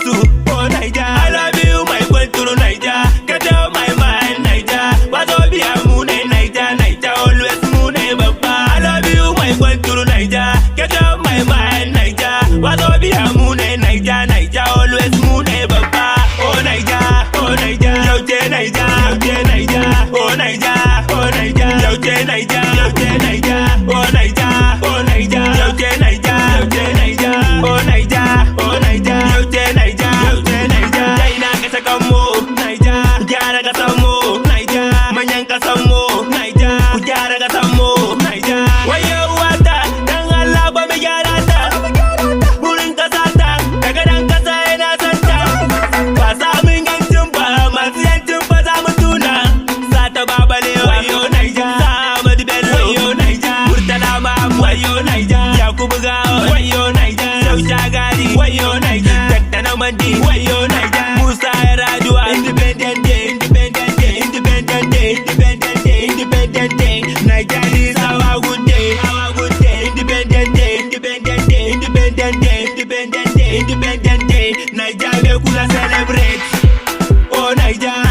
su. Oh Naija, I love you my country Naija. Get out my mind Naija. Wazobia mu ne Naija, Naija always mu ne babba. I love you my country Naija. Get out my mind Naija. Wazobia mu ne Naija, Naija always mu ne babba. Oh Naija, oh Naija, yauje Naija, yauje Naija. Oh Naija, oh Naija, yauje Naija, yauje Naija. Oh Naija, oh Naija, yauje Naija, yauje Naija. Oh Naija, oh Naija, yauje Naija, yauje Naija. Daina ka saka mu Naija, gyara ka samu Naija, manyan ka samu Naija, ku gyara ka samu Naija. Wayo wata dan Allah ba mu gyara ta, burin kasa ta daga dan kasa yana santa. Ba samun yancin ba masu yancin ba za mu tuna. Sata babale wayo Naija, Ahmadu Bello wayo Naija, Murtala Mahammad wayo Naija, Yakubu Gawan wayo Naija, Sausha Gari wayo Naija, Tattana Mandi wayo Naija, Musa Yar'Adua Independent Day, Independent Day, Independent Day, Independent Day, Independent Day. Naija is our good day, our good day. Independent Day, Independent Day, Independent Day, Independent Day, Independent Day. Naija make una celebrate. Oh Naija.